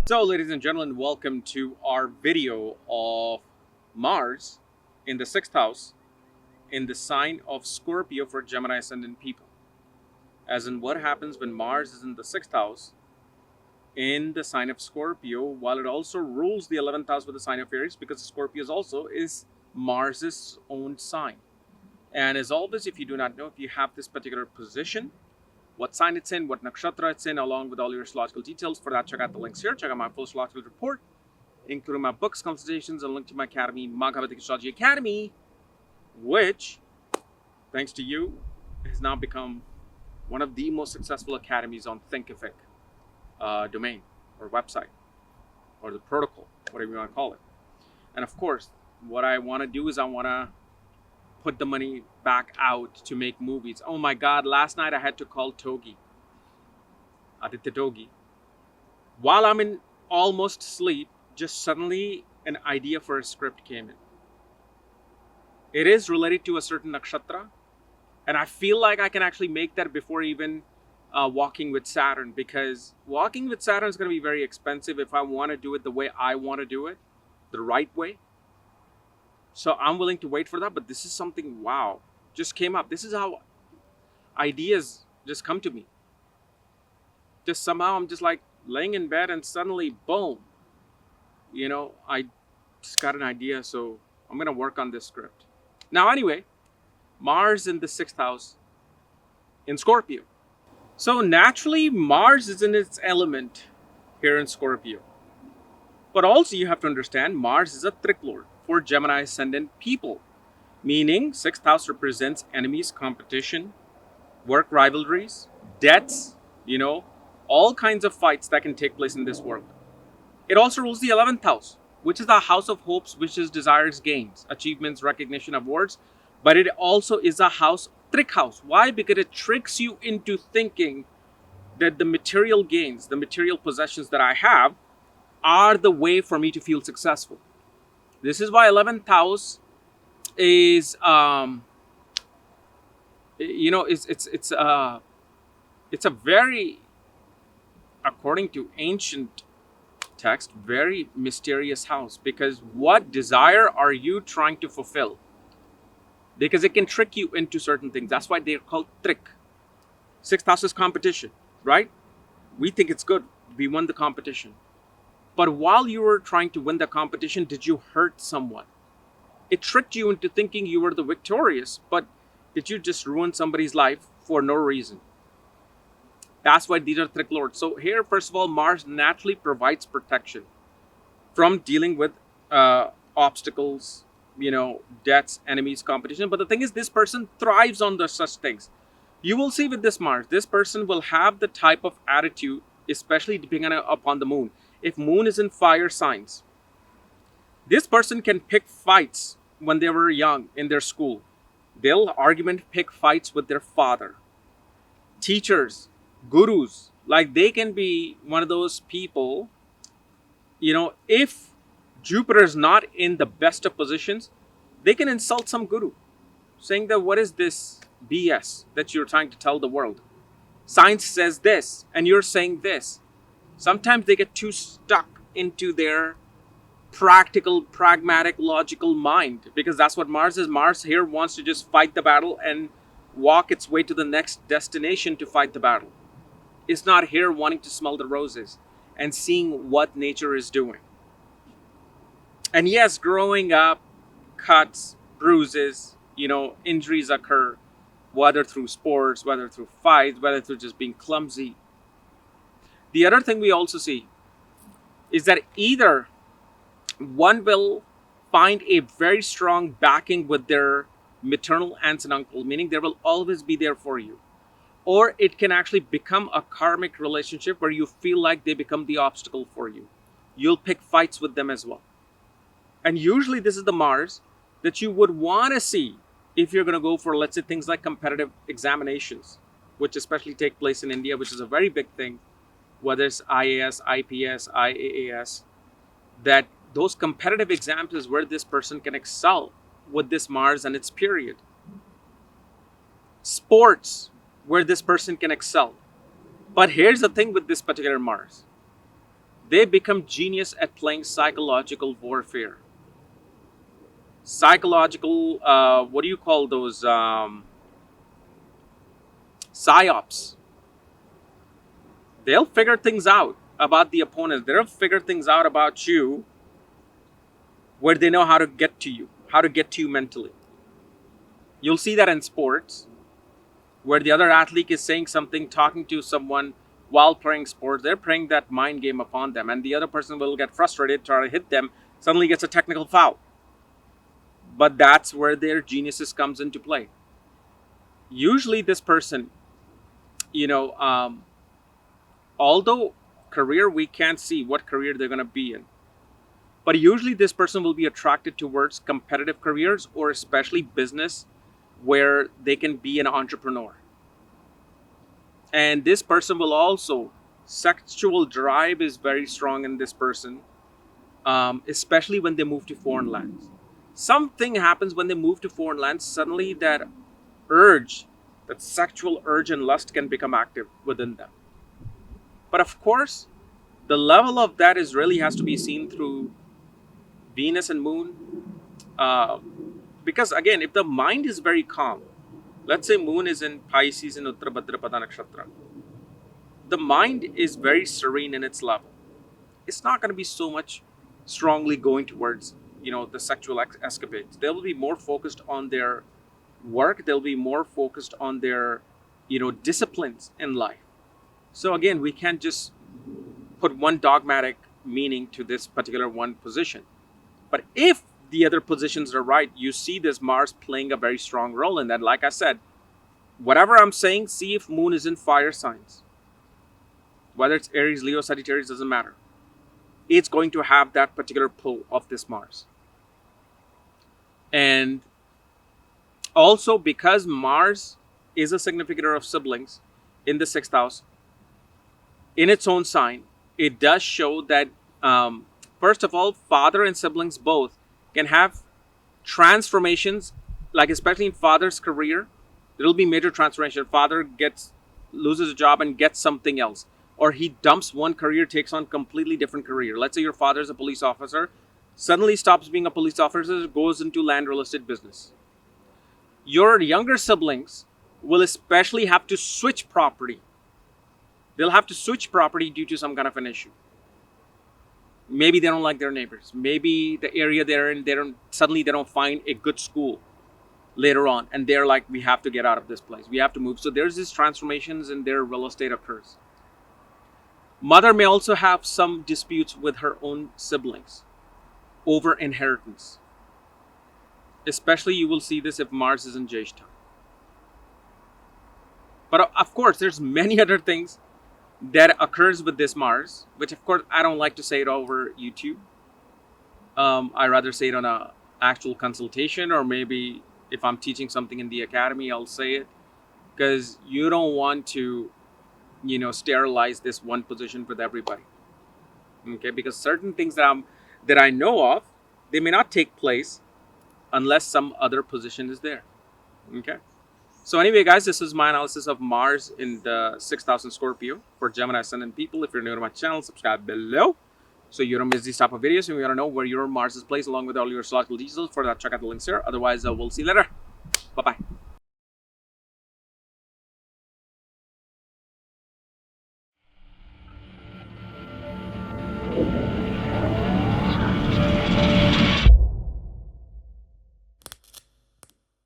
So, ladies and gentlemen, welcome to our video of Mars in the sixth house in the sign of Scorpio for Gemini Ascendant people. As in, what happens when Mars is in the sixth house in the sign of Scorpio, while it also rules the 11th house with the sign of Aries, because Scorpio is Mars's own sign. And as always, if you do not know, if you have this particular position, what sign it's in, what nakshatra it's in, along with all your astrological details. For that, check out the links here. Check out my full astrological report, including my books, consultations, and a link to my academy, Vedic Astrology Academy, which, thanks to you, has now become one of the most successful academies on Thinkific domain or website or the protocol, whatever you want to call it. And of course, what I want to do is I want to put the money back out to make movies. Oh my God, last night I had to call Aditya Togi. While I'm in almost sleep, just suddenly an idea for a script came in. It is related to a certain nakshatra, and I feel like I can actually make that before even walking with Saturn, because walking with Saturn is going to be very expensive if I want to do it the way I want to do it, the right way. So I'm willing to wait for that, but this is something, wow, just came up. This is how ideas just come to me. Just somehow I'm just like laying in bed and suddenly, boom, I just got an idea. So I'm going to work on this script. Now, anyway, Mars in the sixth house in Scorpio. So naturally, Mars is in its element here in Scorpio. But also you have to understand, Mars is a trichlord for Gemini Ascendant people, meaning sixth house represents enemies, competition, work rivalries, debts, all kinds of fights that can take place in this world. It also rules the 11th house, which is the house of hopes, wishes, desires, gains, achievements, recognition, awards. But it also is a house, trick house. Why? Because it tricks you into thinking that the material gains, the material possessions that I have are the way for me to feel successful. This is why 11th house is, it's a very, according to ancient text, very mysterious house, because what desire are you trying to fulfill? Because it can trick you into certain things. That's why they're called trick. Sixth house is competition, right? We think it's good. We won the competition. But while you were trying to win the competition, did you hurt someone? It tricked you into thinking you were the victorious, but did you just ruin somebody's life for no reason? That's why these are trick lords. So here, first of all, Mars naturally provides protection from dealing with obstacles, debts, enemies, competition. But the thing is, this person thrives on such things. You will see with this Mars, this person will have the type of attitude, especially depending upon the moon. If moon is in fire signs, this person can pick fights when they were young in their school. They'll pick fights with their father. Teachers, gurus, like they can be one of those people, if Jupiter is not in the best of positions, they can insult some guru, saying that what is this BS that you're trying to tell the world? Science says this, and you're saying this. Sometimes they get too stuck into their practical, pragmatic, logical mind, because that's what Mars is. Mars here wants to just fight the battle and walk its way to the next destination to fight the battle. It's not here wanting to smell the roses and seeing what nature is doing. And yes, growing up, cuts, bruises, injuries occur, whether through sports, whether through fights, whether through just being clumsy. The other thing we also see is that either one will find a very strong backing with their maternal aunts and uncle, meaning they will always be there for you. Or it can actually become a karmic relationship where you feel like they become the obstacle for you. You'll pick fights with them as well. And usually this is the Mars that you would want to see if you're going to go for, let's say, things like competitive examinations, which especially take place in India, which is a very big thing, whether it's IAS, IPS, IAAS, that those competitive exams is where this person can excel with this Mars and its period. Sports, where this person can excel. But here's the thing with this particular Mars. they become genius at playing psychological warfare. Psychological, what do you call those? Psyops. They'll figure things out about the opponent. They'll figure things out about you where they know how to get to you, how to get to you mentally. You'll see that in sports, where the other athlete is saying something, talking to someone while playing sports. They're playing that mind game upon them, and the other person will get frustrated, try to hit them, suddenly gets a technical foul. But that's where their geniuses comes into play. Usually, this person, you know, although career we can't see what career they're going to be in, but usually this person will be attracted towards competitive careers or especially business where they can be an entrepreneur. And this person will also, sexual drive is very strong in this person, especially when they move to foreign lands. Something happens when they move to foreign lands, suddenly that urge, that sexual urge and lust can become active within them. But of course, the level of that is really has to be seen through Venus and Moon. Because again, if the mind is very calm, let's say Moon is in Pisces in Uttara Bhadrapada Nakshatra, the mind is very serene in its level. It's not going to be so much strongly going towards, the sexual escapades. They will be more focused on their work. They'll be more focused on their, disciplines in life. So again, we can't just put one dogmatic meaning to this particular one position. But if the other positions are right, you see this Mars playing a very strong role in that. Like I said, whatever I'm saying, see if Moon is in fire signs. Whether it's Aries, Leo, Sagittarius, doesn't matter. It's going to have that particular pull of this Mars. And also because Mars is a significator of siblings in the 6th house, in its own sign, it does show that, first of all, father and siblings both can have transformations, like especially in father's career, there will be major transformation. Father loses a job and gets something else. Or he dumps one career, takes on completely different career. Let's say your father is a police officer, suddenly stops being a police officer, goes into land real estate business. Your younger siblings will especially have to switch property. They'll have to switch property due to some kind of an issue. Maybe they don't like their neighbors. Maybe the area they're in, suddenly they don't find a good school later on. And they're like, we have to get out of this place. We have to move. So there's these transformations in their real estate occurs. Mother may also have some disputes with her own siblings over inheritance. Especially you will see this if Mars is in Jyeshtha. But of course, there's many other things that occurs with this Mars, which of course I don't like to say it over YouTube. I rather say it on a actual consultation, or maybe if I'm teaching something in the academy, I'll say it, because you don't want to, sterilize this one position with everybody. Okay, because certain things that I know of, they may not take place unless some other position is there. Okay. So anyway, guys, this is my analysis of Mars in the 6,000 Scorpio for Gemini Ascendant people. If you're new to my channel, subscribe below so you don't miss these type of videos. And we want to know where your Mars is placed along with all your astrological details. For that, check out the links here. Otherwise, we'll see you later. Bye-bye.